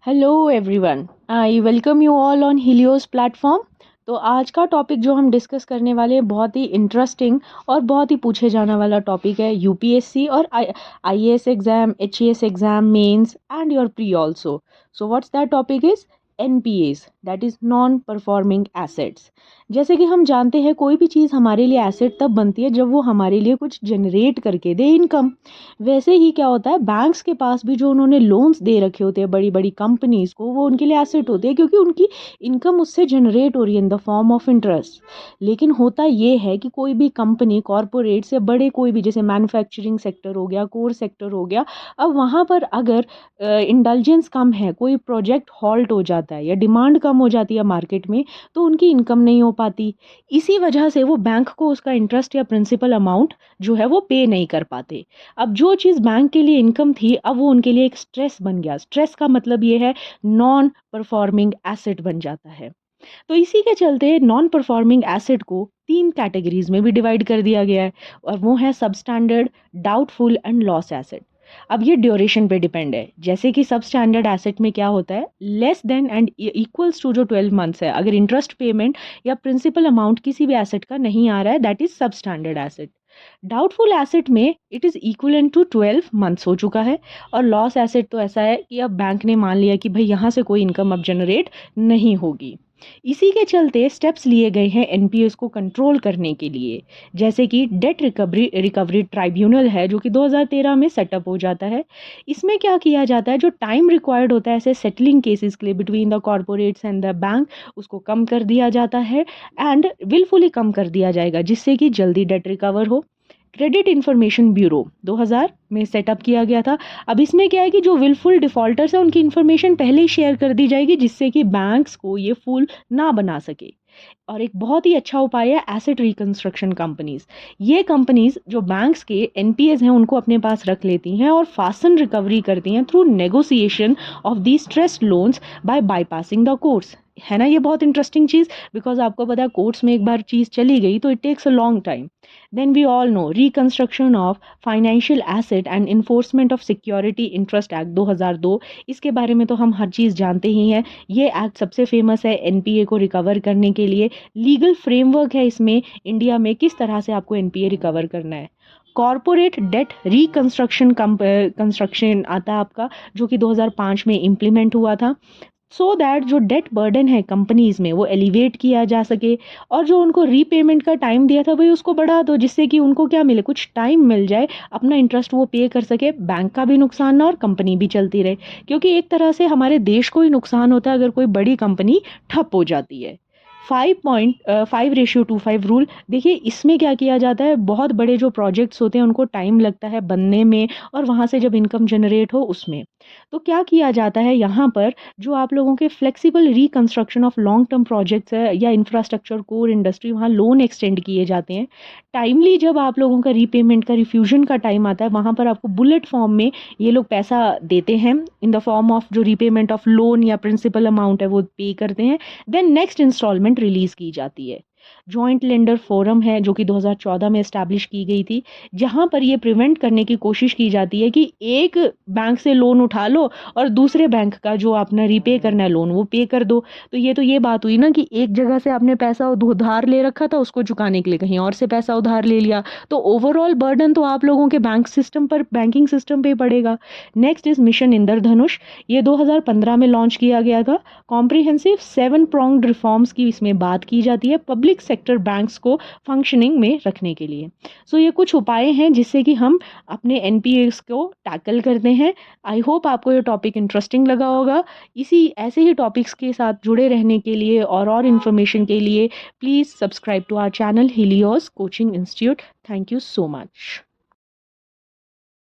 Hello everyone, I welcome you all on Helios platform. तो आज का टॉपिक जो हम डिस्कस करने वाले हैं बहुत ही इंटरेस्टिंग और बहुत ही पूछे जाने वाला टॉपिक है यूपीएससी और IAS exam, HES exam, mains and your pre also. So what's that topic is NPS, that is non performing assets. जैसे कि हम जानते हैं कोई भी चीज़ हमारे लिए एसेट तब बनती है जब वो हमारे लिए कुछ जनरेट करके दे इनकम। वैसे ही क्या होता है, बैंक्स के पास भी जो उन्होंने लोन्स दे रखे होते हैं बड़ी बड़ी कंपनीज को, वो उनके लिए एसेट होते हैं क्योंकि उनकी इनकम उससे जनरेट हो रही है in the form of interest. लेकिन होता ये है कि कोई भी कंपनी, कॉरपोरेट से बड़े कोई भी, जैसे मैन्युफैक्चरिंग सेक्टर हो गया, कोर सेक्टर हो गया, अब वहाँ पर अगर इंडल्जेंस कम है, कोई प्रोजेक्ट हॉल्ट हो जाता है या डिमांड कम हो जाती है मार्केट में, तो उनकी इनकम नहीं हो पाती। इसी वजह से वो बैंक को उसका इंटरेस्ट या प्रिंसिपल अमाउंट जो है वो पे नहीं कर पाते। अब जो चीज़ बैंक के लिए इनकम थी, अब वो उनके लिए एक स्ट्रेस बन गया। स्ट्रेस का मतलब ये है नॉन परफॉर्मिंग एसेट बन जाता है। तो इसी के चलते नॉन परफॉर्मिंग एसेट को 3 कैटेगरीज में भी डिवाइड कर दिया गया है, और वो है सब standard, doubtful and loss asset. अब ये ड्यूरेशन पे डिपेंड है। जैसे कि सब स्टैंडर्ड एसेट में क्या होता है, less than and equals to जो 12 मंथ्स है, अगर इंटरेस्ट पेमेंट या प्रिंसिपल अमाउंट किसी भी एसेट का नहीं आ रहा है, that is sub standard asset. Doubtful asset में it is equivalent to 12 months हो चुका है। और लॉस एसेट तो ऐसा है कि अब बैंक ने मान लिया कि भाई यहाँ से कोई इनकम अब जनरेट नहीं होगी। इसी के चलते स्टेप्स लिए गए हैं एनपीएस को कंट्रोल करने के लिए। जैसे कि डेट रिकवरी रिकवरी ट्राइब्यूनल है, जो कि 2013 में सेटअप हो जाता है। इसमें क्या किया जाता है, जो टाइम रिक्वायर्ड होता है ऐसे सेटलिंग केसेस के लिए between the corporates and the bank, उसको कम कर दिया जाता है एंड विलफुली कम कर दिया जाएगा, जिससे कि जल्दी डेट रिकवर हो। क्रेडिट इंफॉर्मेशन ब्यूरो 2000 में सेटअप किया गया था। अब इसमें क्या है कि जो विलफुल डिफॉल्टर्स हैं उनकी इंफॉर्मेशन पहले ही शेयर कर दी जाएगी, जिससे कि बैंक्स को ये फुल ना बना सके। और एक बहुत ही अच्छा उपाय है एसेट रिकंस्ट्रक्शन कंपनीज। ये कंपनीज जो बैंक्स के एनपीएस हैं उनको अपने पास रख लेती हैं और फास्टन रिकवरी करती हैं through negotiation of the stressed loans by bypassing the courts. है ना ये बहुत इंटरेस्टिंग चीज़, बिकॉज आपको पता है कोर्ट्स में एक बार चीज़ चली गई तो it takes a long time. Then we all know reconstruction of financial asset and enforcement of security interest act 2002, इसके बारे में तो हम हर चीज़ जानते ही हैं। ये एक्ट सबसे फेमस है एनपीए को रिकवर करने के लिए। लीगल फ्रेमवर्क है इसमें इंडिया में किस तरह से आपको एनपीए रिकवर करना है। कॉरपोरेट डेट रिकंस्ट्रक्शन कंस्ट्रक्शन आता है आपका, जो कि 2005 में इम्प्लीमेंट हुआ था, सो दैट जो डेट बर्डन है कंपनीज में वो एलिवेट किया जा सके। और जो उनको रीपेमेंट का टाइम दिया था भाई उसको बढ़ा दो, जिससे कि उनको क्या मिले, कुछ टाइम मिल जाए, अपना इंटरेस्ट वो पे कर सके, बैंक का भी नुकसान ना और कंपनी भी चलती रहे। क्योंकि एक तरह से हमारे देश को ही नुकसान होता है अगर कोई बड़ी कंपनी ठप हो जाती है। 5.5:5 रूल, देखिए इसमें क्या किया जाता है, बहुत बड़े जो प्रोजेक्ट्स होते हैं उनको टाइम लगता है बनने में और वहाँ से जब इनकम जनरेट हो उसमें। तो क्या किया जाता है यहाँ पर, जो आप लोगों के flexible reconstruction of long term projects है या इंफ्रास्ट्रक्चर कोर इंडस्ट्री, वहाँ लोन एक्सटेंड किए जाते हैं। टाइमली जब आप लोगों का रीपेमेंट का रिफ्यूजन का टाइम आता है, वहाँ पर आपको बुलेट फॉर्म में ये लोग पैसा देते हैं इन द फॉर्म ऑफ जो रीपेमेंट ऑफ लोन या प्रिंसिपल अमाउंट है वो पे करते हैं। देन नेक्स्ट इंस्टॉलमेंट रिलीज की जाती है। जॉइंट लेंडर फोरम है जो कि 2014 में एस्टैब्लिश की गई थी, जहां पर ये प्रिवेंट करने की कोशिश की जाती है कि एक बैंक से लोन उठा लो और दूसरे बैंक का जो आपने रीपे करना है लोन वो पे कर दो। तो ये बात हुई ना कि एक जगह से आपने पैसा उधार ले रखा था, उसको चुकाने के लिए कहीं और से पैसा उधार ले लिया, तो ओवरऑल बर्डन तो आप लोगों के बैंक सिस्टम पर, बैंकिंग सिस्टम पे पड़ेगा। नेक्स्ट इज मिशन इंद्रधनुष, ये 2015 में लॉन्च किया गया था। कॉम्प्रिहेंसिव 7 pronged रिफॉर्म्स की इसमें बात की जाती है पब्लिक सेक्टर बैंक्स को फंक्शनिंग में रखने के लिए। सो ये कुछ उपाय हैं जिससे कि हम अपने एनपीएस को टैकल करते हैं। आई होप आपको ये टॉपिक इंटरेस्टिंग लगा होगा। इसी ऐसे ही टॉपिक्स के साथ जुड़े रहने के लिए और इन्फॉर्मेशन के लिए please subscribe to our channel Helios coaching institute. Thank you so much.